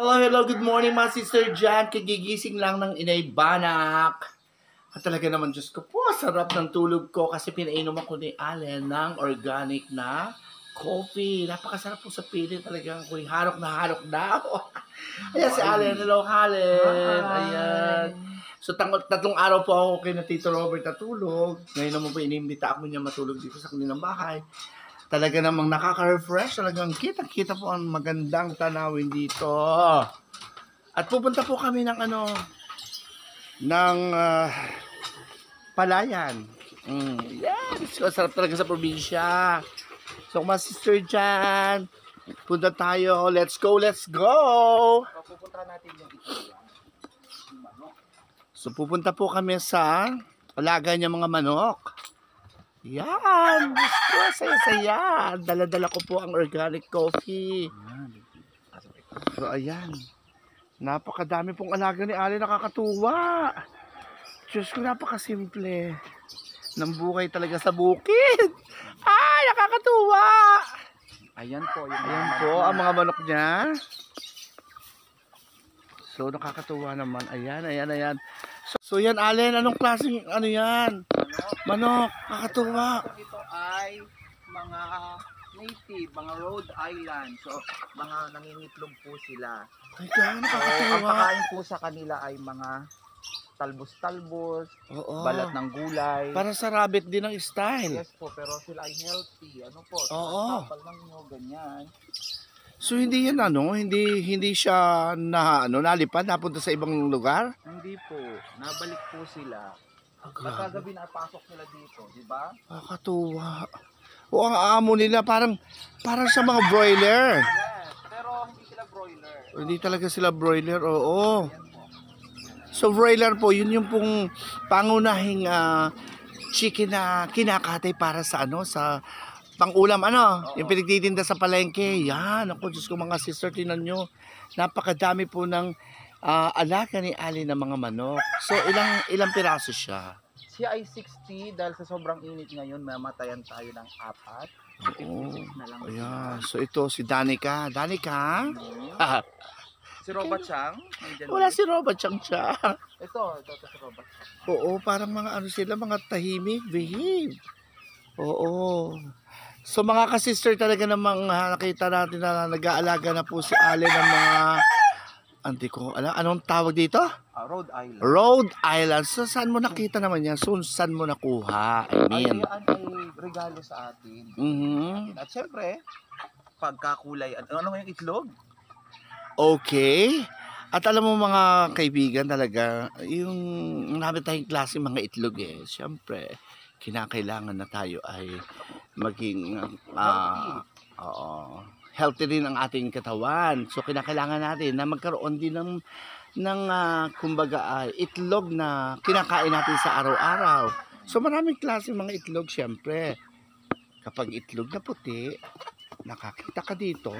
Hello, hello, good morning mga Sister Jan. Kagigising lang ng Inay Banak. At talaga naman, Diyos ko po, sarap ng tulog ko kasi pinainom ako ni Allen ng organic na coffee. Napakasarap po sa pilit talaga. Ako'y harok na. Ayan si Allen. Hello, Allen. Ayan. So, tatlong araw po ako kay na Tito Robert natulog. Ngayon naman po inimbita ako niya matulog dito sa kanilang bahay. Talaga namang nakaka-refresh. Talagang kita-kita po ang magandang tanawin dito. At pupunta po kami ng Palayan. Yes! So, sarap talaga sa probinsya. So, mga sister dyan, punta tayo. Let's go, let's go! Pupunta natin yung So, pupunta po kami sa alaga niya mga manok. Yan! Gusto, saya-saya. Dala-dala ko po ang organic coffee. So, ayan. Napakadami pong alaga ni Ali. Nakakatuwa. Diyos ko, napakasimple. Ng buhay talaga sa bukid. Ay, nakakatuwa. Ayan po, Ayan po, ang mga manok niya. So, nakakatuwa naman. Ayan. So, yan, Allen. Anong klaseng, yan? Manok, nakakatuwa. Ito ay mga native, mga Rhode Island. So, mga nangingitlog po sila. Ay, gano'n, Ang nakakatuwa. pakain po sa kanila ay mga talbos-talbos, Oo. balat ng gulay. Para sa rabbit din ang style. Yes po, pero sila ay healthy. Ano po? Oo. Kapal ng nyo, ganyan. So, hindi yan hindi siya nalipad, napunta sa ibang lugar? Hindi po. Nabalik po sila. Pagkagabi na pasok sila dito, di ba? Nakakatuwa. O, ang amo nila parang sa mga broiler. Yes, pero hindi sila broiler. Hindi talaga sila broiler, oo. Ayan po. So, broiler po, yun yung pong pangunahing chicken na kinakatay para sa sa pang-ulam, yung pinagtitinda sa palengke. Yan, ako, Diyos ko mga sister, tinan nyo. Napakadami po ng alaga ni Ali ng mga manok. So, ilang piraso siya? Siya ay 60 dahil sa sobrang init ngayon, mamatayan tayo ng 4. Oo. 56 na lang. Ayan. So, ito si Danica. Danica? Si Robert Chang. nandyan Wala din. si Robert Chang siya. Ito si Robert Chang. Oo, parang mga sila, mga tahimik, behave. Oo. So, mga ka-sister talaga namang nakita natin na nag-aalaga na po si Allen ng mga, hindi ko alam, anong tawag dito? Rhode Island. Rhode Island. So, saan mo nakita naman yan? So, saan mo nakuha? I mean. Yan ay regalo sa atin. At syempre, pagkakulay, ano yung itlog? Okay. At alam mo mga kaibigan talaga, yung marami tayong klase mga itlog Siyempre, kinakailangan na tayo ay maging healthy rin ang ating katawan. So, kinakailangan natin na magkaroon din ng kumbaga itlog na kinakain natin sa araw-araw. So, maraming klase mga itlog siyempre. Kapag itlog na puti, nakakita ka dito,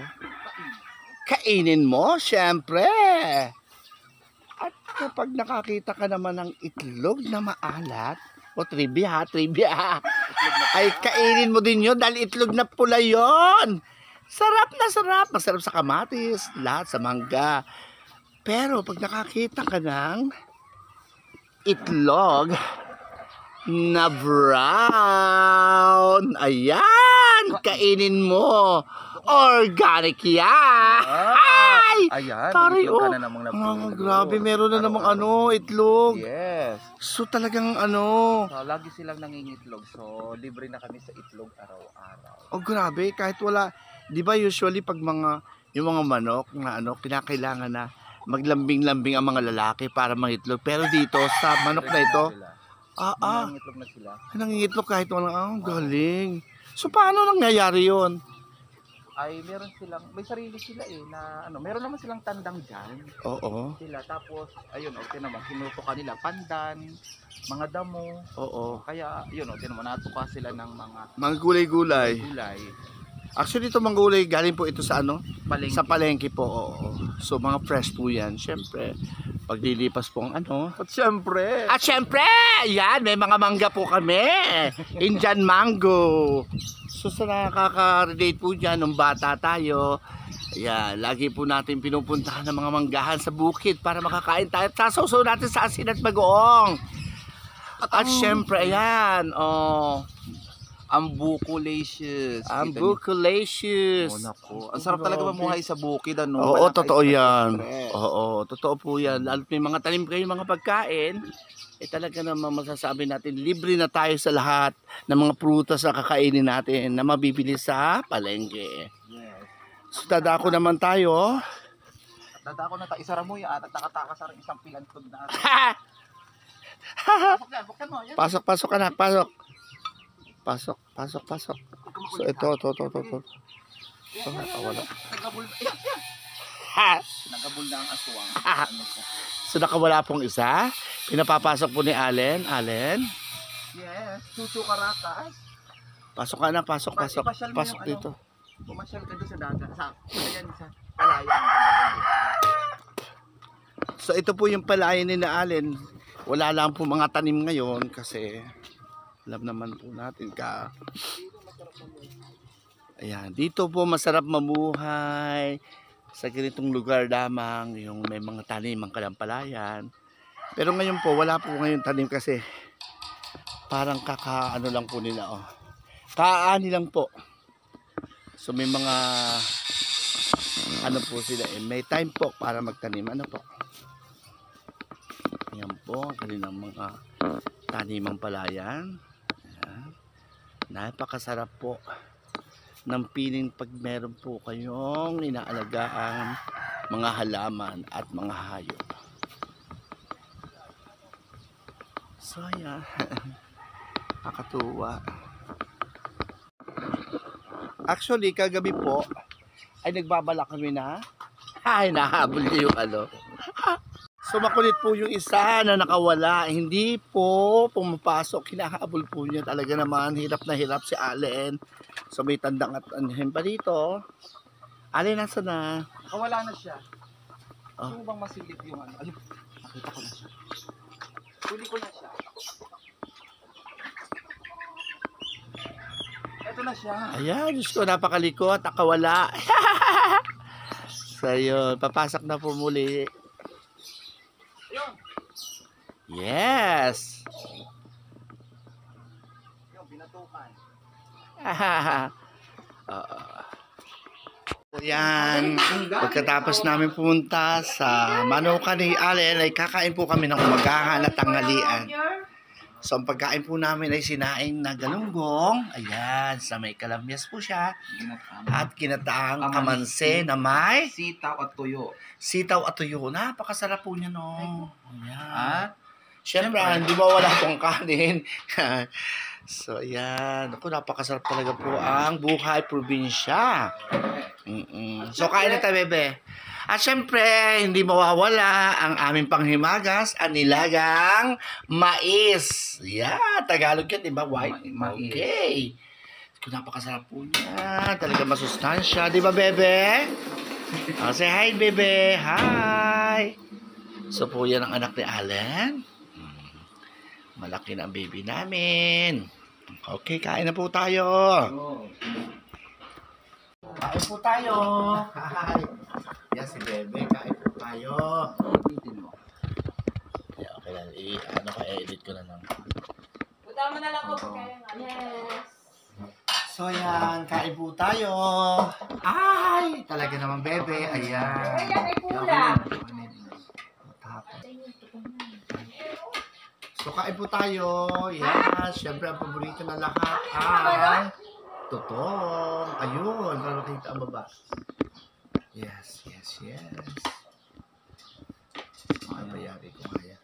kainin mo, syempre. At kapag nakakita ka naman ng itlog na maalat, trivia, ay kainin mo din yun dahil itlog na pula yun. Sarap na sarap. Masarap sa kamatis, lahat sa mangga. Pero pag nakakita ka ng itlog na brown, ayan, kainin mo. Organic yan! Ay! Ayan, Taray, itlog ka na namang napulot. grabe, meron na namang itlog. Yes. So talagang So, lagi silang nangingitlog. So, libre na kami sa itlog araw-araw. grabe, kahit wala, di ba usually pag yung mga manok na kinakailangan na maglambing-lambing ang mga lalaki para mangitlog. Pero dito, sa manok na ito, Nangingitlog na sila. nangingitlog kahit walang, galing. So paano nangyayari yun? Ay meron silang, may sarili sila na meron naman silang tandang dyan. Oo. Sila tapos ayun, okay naman kinutukan nila pandan, mga damo. Oo. Kaya yun, okay naman natuka sila ng mga Mga gulay-gulay. gulay. Actually, ito mga gulay, galing po ito sa Palengke. Sa palengke po, oo. So, mga fresh po yan. Siyempre, paglilipas po ang At syempre, At syempre, yan, may mga mangga po kami. Indian mango. So, sa nakaka-relate po dyan, nung bata tayo, Ayan, lagi po natin pinupuntahan ng mga manggahan sa bukid para makakain tayo. Sasaw natin sa asin at bagoong. At syempre, ayan, Ang bucolaceous. ang bucolaceous. Oh, nako. Ang sarap talaga mamuhay sa bukid, ano? Oo, Wala ka totoo yan. stress. Oo, totoo po yan. Lalo't may mga tanim kayo, mga pagkain, talaga naman masasabi natin, libre na tayo sa lahat ng mga prutas na kakainin natin na mabibili sa palengke. Yes. So, dadako naman tayo. Dadako na tayo. Isara mo yan. At nakataka sa isang pilantod na. Pasok yan. Buksan mo. Yan. Pasok, pasok ka na, pasok. Pasok, pasok, pasok. So, ito. Yan. Nakawala. Nagabul. Yan. Nagabul na ang aswang. Ano siya? So, nakawala pong isa. Pinapapasok po ni Allen. Allen, Yes. Chuchu Caracas. pasok ka na, pasok. Ipasyal mo Pasok yung dito. Pumasyal ka doon sa dagat. Ayan, sa palayan. So, ito po yung palayan ni na Allen. Wala lang po mga tanim ngayon kasi alam naman po natin ayan, dito po masarap mamuhay sa ganitong lugar lamang, yung may mga tanim ang kalampalayan. Pero ngayon po, wala po ngayon tanim kasi parang kakaano lang po nila, kaani lang po. So may mga ano po sila, may time po para magtanim. Ano po? Yan po ang kanilang mga tanimang palayan. Ayan. Napakasarap po ng piling pag meron po kayong inaalagaan mga halaman at mga hayop. So ayan. Kakatuwa. Actually, kagabi po ay nagbabala kami na nahabol niyo yung ano. So makulit po yung isa na nakawala. Hindi po pumapasok. Hinahabol po niya. Talaga naman, hirap na hirap si Allen. So may tandang at anhin pa dito. Allen, nasa na? Nakawala na siya. Oh. Gusto mo bang masilip yung ano? Ayun, nakita ko na siya. Huli ko na siya. Ito na siya. Ayan, Diyos ko, napakalikot. Nakawala. So yun, papasok na po muli. Ayun. Yes! Yung binatukan. Yan, pagkatapos namin pumunta sa Manukan ni Allen ay kakain po kami ng umagahan at tanghalian. So ang pagkain po namin ay sinaing na galunggong. Ayan, sa may kalamyas po siya. At kinataang kamanse na may Sitaw at tuyo. sitaw at tuyo. Napakasarap po niya, no? Ayan. Ha? Siyempre, hindi mawala pong kanin. So, ayan. Ako, napakasarap talaga po ang buhay probinsya. So, kain na tayo, bebe. At syempre, hindi mawawala ang aming panghimagas, ang nilagang mais. Yeah, Tagalog yan, di ba? White. Mais. Okay. Kung napakasarap po niya. Talaga masustansya. Di ba, bebe? Say hi, bebe. Hi. So, po yan ang anak ni Allen. Malaki na ang baby namin. Okay, kain na po tayo. Kain po tayo. Hi. Yan si Bebe, kain po tayo. Yeah, okay lang. Ano ka, edit ko na lang. Buta mo na lang ko kaya nga. Yes. So yan, kain po tayo. Ay, talaga naman Bebe. Ayan. Ayan ay kulang. So kain po tayo. Yan, syempre ang paborito na lahat ay totong. Ayun, para makita ang baba. Yes. Mabayari ko kaya.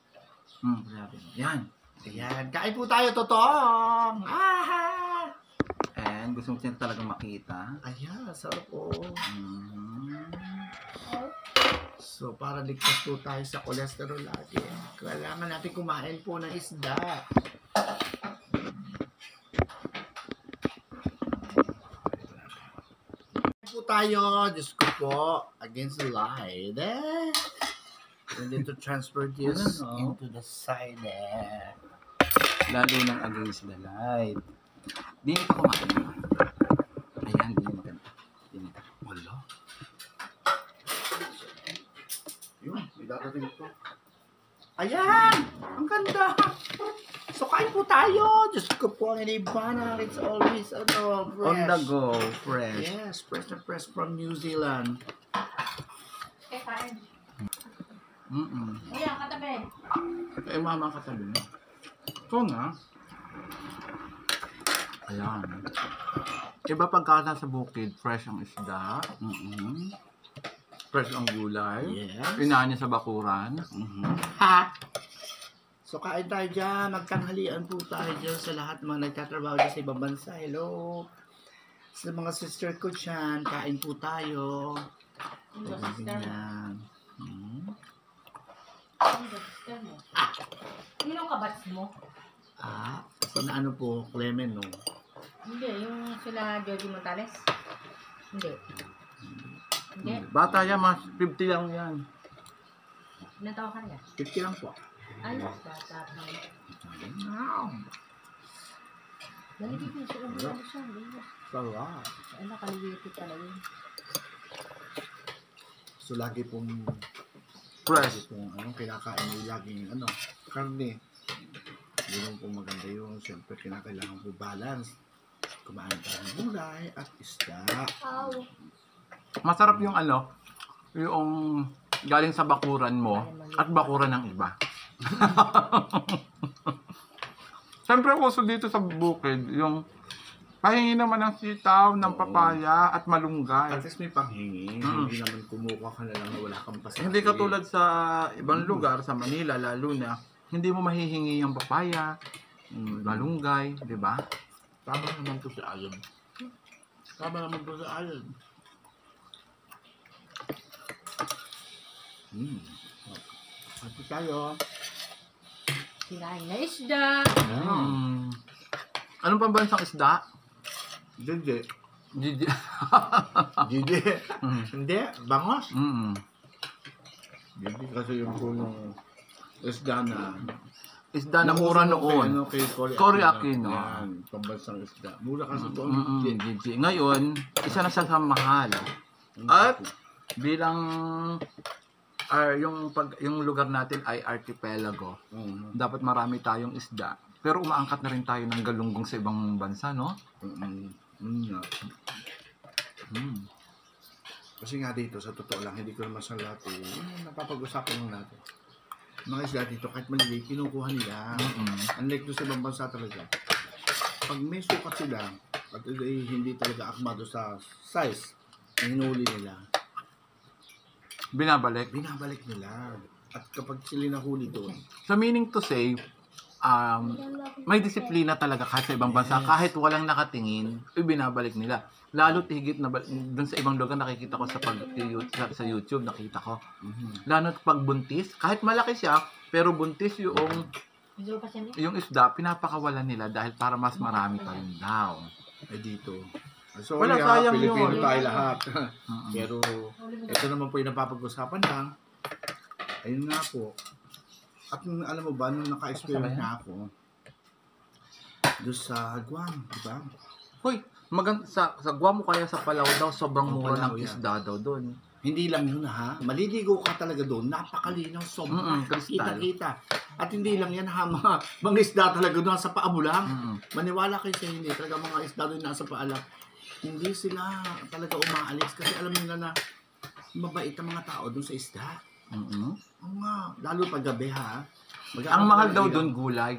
Grabe. Yan. Ayan, kain po tayo, totong. And gusto mo siya talagang makita. Ayan, sarap po. Mm. So, para ligtas po tayo sa cholesterol lagi. Kailangan natin kumain po ng isda. Kain po tayo. Diyos ko po. Against the light. We need to transfer this into the side. Lalo ng against the light. Di nito kumain. Ayan, di maganda. Di nito. Wala. Dadating ito. Ayan! Ang ganda! So, kain po tayo! Diyos ko po, ang inibana. It's always, fresh. On the go, fresh. Yes, fresh na fresh from New Zealand. Eh, kain. Mm-mm. Ayan, katabi. Eh, mama katabi mo. Ito na. Ayan. Iba pagkata sa bukid, fresh ang isda, fresh ang gulay, Yes. inaanya sa bakuran. Ha! So, kain tayo dyan. Magtanghalian po tayo dyan sa lahat mga nagtatrabaho dyan sa ibang bansa. Hello! Sa mga sister ko dyan, kain po tayo. Ano ba, sister? Yan. Ano ba, sister mo? Sino kabats mo? Sina ano po, Clement, no? Hindi, yung sila Georgie Montales? Hindi. Hindi? Bata yan, mas 50 lang yan. Ilan taon ka niya? 50 lang po. Ay, bata ka. Wow! Naligipin siya. Ano siya? Sarap. Ay, nakalilitit pala yun. So, lagi pong Fresh. kung kinakain mo laging karne. Yun po maganda yun. Siyempre, kinakailangan po balance. Kumain tayo ng gulay at isda. Masarap yung yung galing sa bakuran mo at bakuran ng iba. Siyempre uso dito sa bukid, yung pahingi naman ng sitaw, ng papaya at malunggay. At least may panghingi. Hindi naman kumuha ka na lang na wala kang pasakit. Hindi katulad sa ibang lugar, sa Manila lalo na, hindi mo mahihingi yung papaya, malunggay, di ba? Tama naman po si Alan. Tama naman po si Alan. Happy tayo. Kinain na isda. Anong pambansang isda? Gigi. Gigi. Gigi. Hindi, bangos. Mm. Gigi kasi yung punong isda na Isda na mura noon. Kay Cory Aquino. Yan, pambansang isda. Mura kasi doon. Gigi. Ngayon, isa na siya sa mahal. At bilang yung lugar natin ay archipelago. Dapat marami tayong isda. Pero umaangkat na rin tayo ng galunggong sa ibang bansa, no? Kasi nga dito, sa totoo lang, hindi ko naman sa lahat napapag-usapan lang natin. Mga isda dito, kahit maliliit, kinukuha nila. Unlike doon sa ibang bansa talaga. Pag may sukat sila, at hindi talaga akmado sa size, hinuli nila. Binabalik. Binabalik nila. At kapag sila nahuli doon, So meaning to say, may disiplina talaga kahit sa ibang bansa. Kahit walang nakatingin, binabalik nila. Lalo higit na dun sa ibang lugar nakikita ko sa YouTube, nakita ko. Lalo pag buntis, kahit malaki siya, pero buntis yung isda, pinapakawalan nila dahil para mas marami pa rin daw. ay dito. So, Wala, sayang Pilipino yun. tayo lahat. Pero, ito naman po yung napapag-usapan lang. Ayun nga po. At alam mo ba, nung naka-experience na ako, doon sa Guam, di ba? Hoy, sa Guam o kaya sa Palau daw, sobrang mura Palau, ng yan. isda daw doon. Hindi lang yun ha. Maliligo ka talaga doon. Napakalinaw, sobrang kristal. kita-kita. At hindi lang yan ha, mga isda talaga doon nasa paa mo lang. Maniwala kayo sa hindi. Talaga mga isda doon nasa paa lang. Hindi sila talaga umaalis kasi alam nila na mabait ang mga tao doon sa isda. Oo nga. Lalo pag gabi ha. Ang mahal daw doon gulay.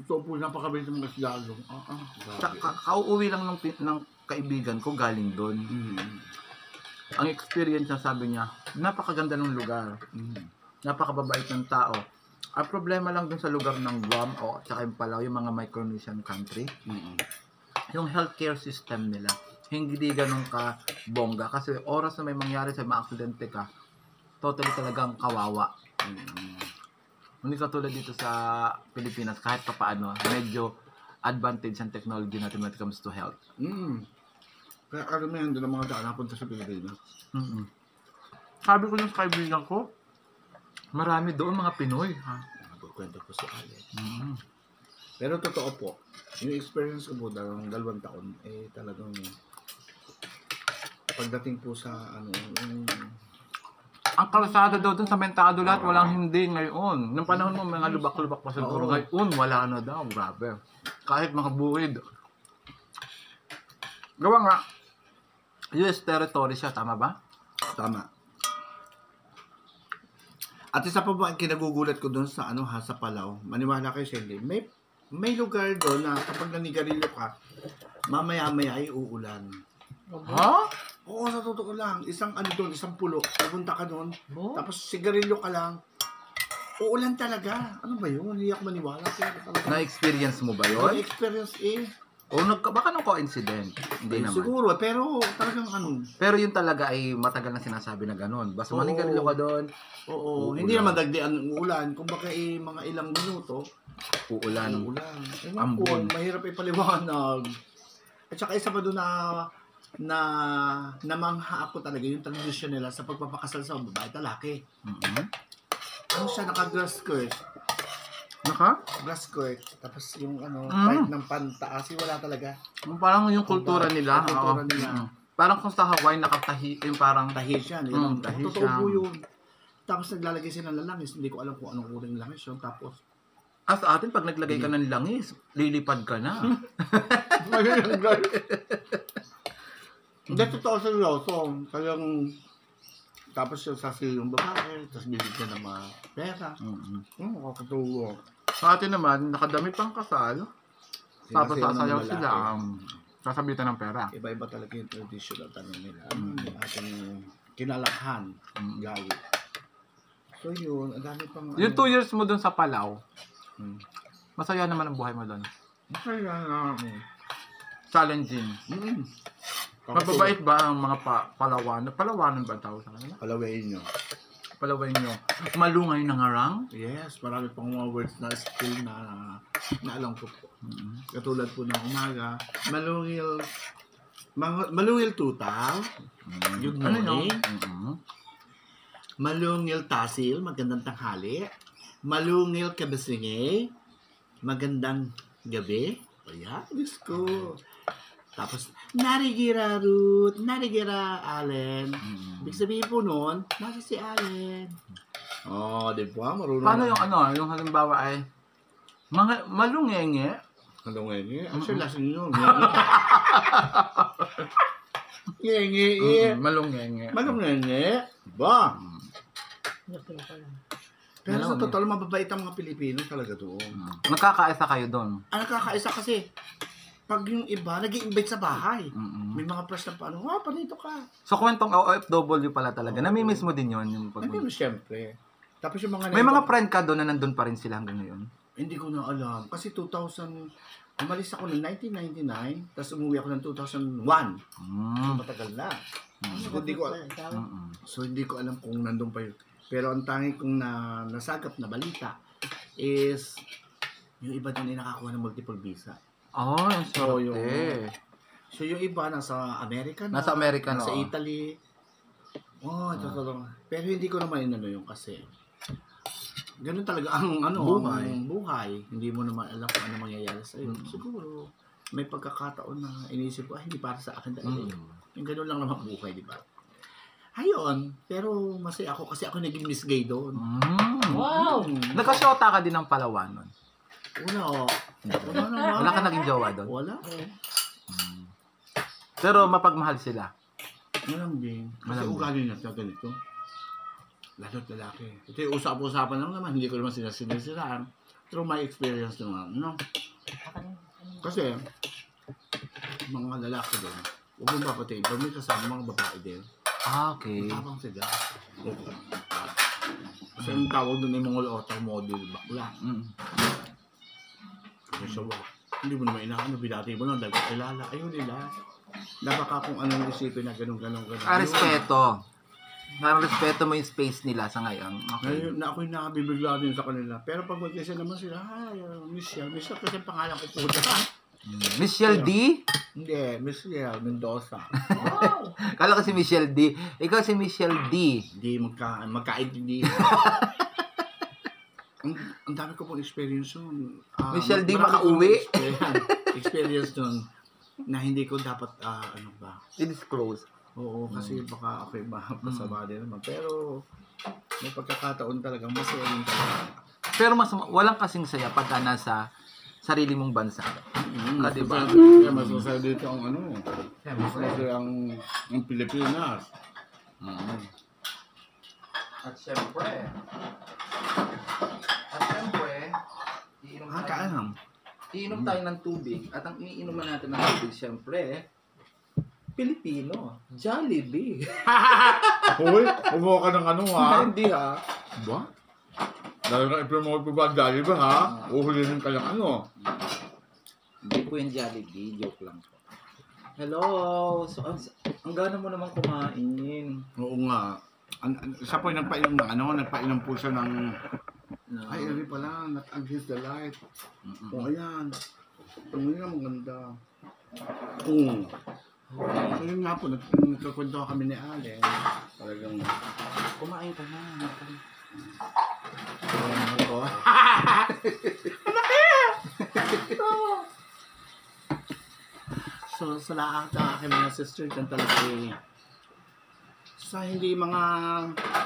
Ito po, napakabait ng mga isda doon. Kauuwi lang ng kaibigan ko galing doon. Ang experience niya, sabi niya, napakaganda ng lugar. Napakababait ng tao. Ang problema lang dun sa lugar ng Guam o tsaka yung Palau, yung mga Micronesian country, yung healthcare system nila, hindi ganun ka bongga. Kasi oras na may mangyari sa ma-aksidente ka, totally talagang kawawa. Hindi katulad dito sa Pilipinas, kahit pa paano, medyo advantage ang technology natin when it comes to health. Kaya karamihan doon ang mga daan napunta sa Pilipinas. Sabi ko yung sa kaibigan ko, marami doon mga Pinoy. Kwento ko si Alex. Pero totoo po, yung experience ko po dalawang 2 taon, talagang pagdating po sa yung ang kalsada daw dun sa Mentado lahat, walang hindi ngayon. Nung panahon mo, mga lubak-lubak pa siguro. Oo. Ngayon, wala na daw. Grabe. Kahit mga buwid. Gawa nga, US territory siya, tama ba? Tama. At isa pa ba ang kinagugulat ko doon sa sa Palau, maniwala kayo sa hindi, may lugar doon na kapag nanigarilyo ka, mamaya-maya ay uulan. Ha? Oo, sa totoo lang. Isang isang pulo. Pupunta ka doon, tapos sigarilyo ka lang, uulan talaga. Ano ba yun? Hindi ako maniwala. Na-experience mo ba yun? Na-experience O baka nung coincident. Hindi naman. Siguro, pero talagang Pero yun talaga ay matagal na sinasabi na ganun. Basta Oo. manigarilyo ka doon, Oo, Uulan. hindi naman dagdian ng ulan. Kung baka mga ilang minuto, uulan. ulan. Ambon. Mahirap ipaliwanag. At saka isa pa doon na namangha ako talaga yung tradisyon nila sa pagpapakasal sa babae at lalaki. Mhm. Ano siya, naka-grass skirt. Grass skirt. Tapos yung part ng pantaas, wala talaga. Parang yung kultura nila. Yung kultura oo. nila. Mhm. Parang kung sa Hawaii nakatahi, yung parang Tahi siya. tahi Totoo siya. po yun. Tapos naglalagay sila ng langis. Hindi ko alam kung anong uring langis yun. Tapos, sa atin, pag naglagay ka ng langis, lilipad ka na. hindi totoo seryoso. Kayang, tapos yung sasayo yung babae, tapos bibigyan ng mga pera. Kakatuwa. Sa atin naman, nakadami pang kasal. Tapos Sinasayaw ng sasayaw lalaki. sila. Sasabitan ng pera. Iba-iba talaga yung traditional nila. Yung ating kinalakhan. Gawi. So yun, ang dami pang Yung 2 years mo dun sa Palau, Hmm. masaya naman ang buhay mo dun. Masaya na ako. Challenging. Mababait ba ang mga Palawanan? Palawanan ba ang tawag sa kanila? Palawain nyo. Palawain nyo. Malungay na ngarang? Yes, marami pang mga words na skill na alam ko po. Katulad po ng umaga, malungil tutaw, good Ano yun? morning, malungil tasil, magandang tanghali, malungil kabasingay, magandang gabi. Ayan, Diyos ko. Tapos, narigira Ruth, narigira Allen. Ibig sabihin po nun, nasa si Allen. Oh, di ba? Marunong. Paano yung yung halimbawa ay mga malungenge? Malungenge? Actually, lasa nyo. Ngenge. Malungenge. Malungenge? Ba? Pero sa Malungenge. total, mababait ang mga Pilipino talaga doon. Nagkakaisa kayo doon. Ang nakakaisa kasi, pag yung iba, nag-i-invite sa bahay. May mga press na paano, panito ka. So, kwentong OFW pala talaga. Namimiss mo din yun. Yung pag- Ano siyempre. Tapos yung mga May mga friend ka doon na nandun pa rin sila hanggang ngayon. Hindi ko na alam. Kasi 2000, umalis ako noong 1999, tapos umuwi ako ng 2001. Matagal na. So, hindi ko alam kung nandun pa yun. Pero ang tangi kong nasagap na balita is yung iba doon ay nakakuha ng multiple visa. Oh, yung So, swerte. So yung iba nasa Amerika na. Nasa Amerika, nasa no? Italy. Ito talaga. Pero hindi ko naman inano yung kasi. Ganun talaga ang Buhay. ang buhay. Hindi mo naman alam kung ano mangyayari sa iyo. Siguro may pagkakataon na inisip ko, hindi para sa akin dahil. Yung ganun lang naman buhay, di ba? Ayun, pero masaya ako kasi ako naging Miss Gay doon. Wow! Nagkasyota ka din ng Palawan nun. Wala naman. Wala ka naging jowa doon. Wala. Pero mapagmahal sila. Walang din. Kasi Walang ugali na sa ganito. Lalo't lalaki. Ito yung usap-usapan lang naman. Hindi ko naman sinisiraan. Through my experience naman. No? Kasi, mga lalaki doon, huwag mong papatiin. Pag may kasama mga babae din, Okay. matapang sila. Kasi ang tawag doon ay mga otak model bakla. Kasi sa hindi mo naman inaano, binati mo lang dahil kakilala. Ayun nila. Napaka kung anong isipin na ganun. Respeto. Respeto mo yung space nila sa ngayon. Okay. Ngayon na ako'y nakabibigla din sa kanila. Pero pag mag-isa naman sila, Michelle kasi ang pangalan ko po dyan. Michelle D? Hindi, Michelle Mendoza. Wow! Kala ko si Michelle D. Ikaw si Michelle D. Hindi magkaintindi. Ang dami ko pong experience yun. Michelle D. Marami makauwi? kong experience nun na hindi ko dapat, I-disclose. Oo, kasi baka okay ba, masama din naman. Pero, may pagkakataon talagang masaya din talaga. Pero walang kasing saya pagka nasa sarili mong bansa. Ah, diba? Kaya mas masaya dito ang ano. Mas masaya ang Pilipinas. At syempre, iinom tayo ng tubig. At ang iniinuman natin ng tubig, syempre, Pilipino. Jollibee. Hoy, umuha ka ng ano ha? Hindi ha. Ba? Dahil na i-promote mo ba ang Jollibee ha? Uhulinin ka lang ano. Hindi po yung Jollibee. Joke lang po. Hello. So, ang gana mo naman kumain. Oo nga. Siya po yung nagpainom ng ano, nagpainom po siya ng... No. Ay, ano pala, not against the light. O, ayan. Ang nga, maganda. Oo. So, yun nga po, nagkakwento kami ni Ale. Talagang... Kumain ka na. Ako. So, sa lahat ng aking mga sister, kan talaga eh. Sa hindi mga,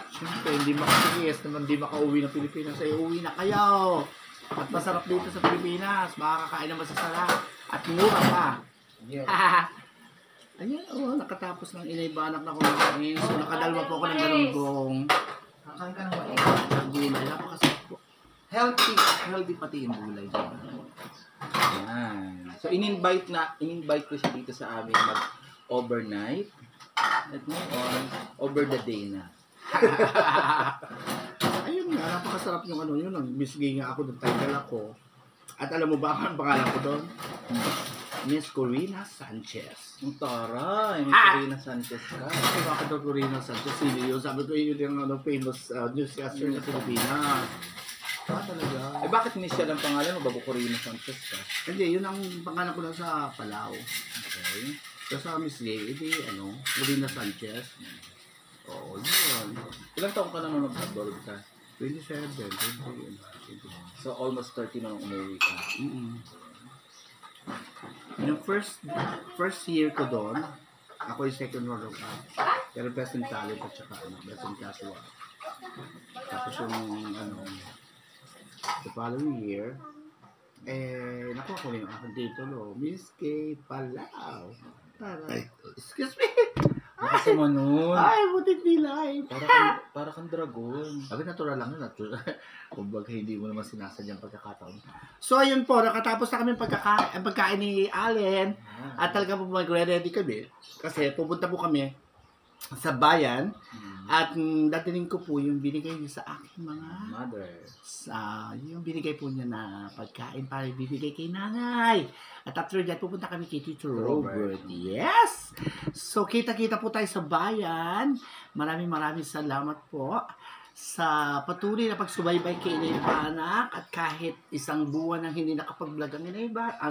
siyempre, hindi makatiis, naman hindi makauwi ng Pilipinas, ay uwi na kayo. At masarap dito sa Pilipinas, makakakain ng masasarap. At mura pa. Ayan, nakatapos ng inaybanak na kumain. So, nakadalwa po ako ng galunggong. Kakain ka ng ba? Ang gulay, napakasarap po. Healthy. Healthy pati yung gulay. Yan. So, in-invite ko siya dito sa amin mag-overnight. At ngayon, over the day na. Ayun nga, napakasarap yung ano yun. Misgay nga ako, nag-title ako. At alam mo ba ang pangalan ko doon? Miss Corina Sanchez. Ang taray, may Corina Sanchez ka. Kasi bakit daw Corina Sanchez? Sino yun? Sabi ko yun yung ano, famous newscaster sa Pilipinas. Talaga. Eh bakit Miss siya lang pangalan mo bago Corina Sanchez ka? Hindi, yun ang pangalan ko lang sa Palau. Okay. Kasi sa Miss Gay, edi ano, Corina Sanchez. Oo, yun. Ilang taong ka na nung nag-abroad ka? 27, 20. So almost 30 na nung umuwi ka. Yung first year ko doon, ako yung second runner-up. Pero best in talent at saka best in casual. Tapos yung the following year, nakuha ko na yung aking titulo, Miss K. Palau. Excuse me! Kasi mo nun. Ay, butit nilay. Para kang dragon. Sabi, natural lang yun. Kumbaga, hindi mo naman sinasadyang pagkakataon. So, ayun po, nakatapos na kami ang pagkain ni Allen. At talaga po mag-ready kami. Kasi pupunta po kami sa bayan. At datinig ko po yung binigay niya sa aking mga Mother. Yung binigay po niya na pagkain para ibibigay kay nanay. At after that, pupunta kami kay Tito Robert. Yes! So, kita-kita po tayo sa bayan. Maraming salamat po sa patuloy na pagsubaybay kay Inay Banak. At kahit isang buwan nang hindi nakapag-vlog ang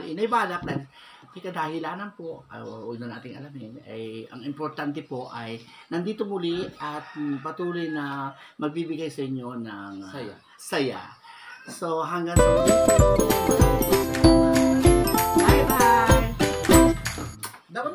Inay Banak, may kadahilanan po, huwag na nating alamin, ang importante po ay nandito muli at patuloy na magbibigay sa inyo ng saya. So, hanggang sa muli po. Bye-bye! Dapat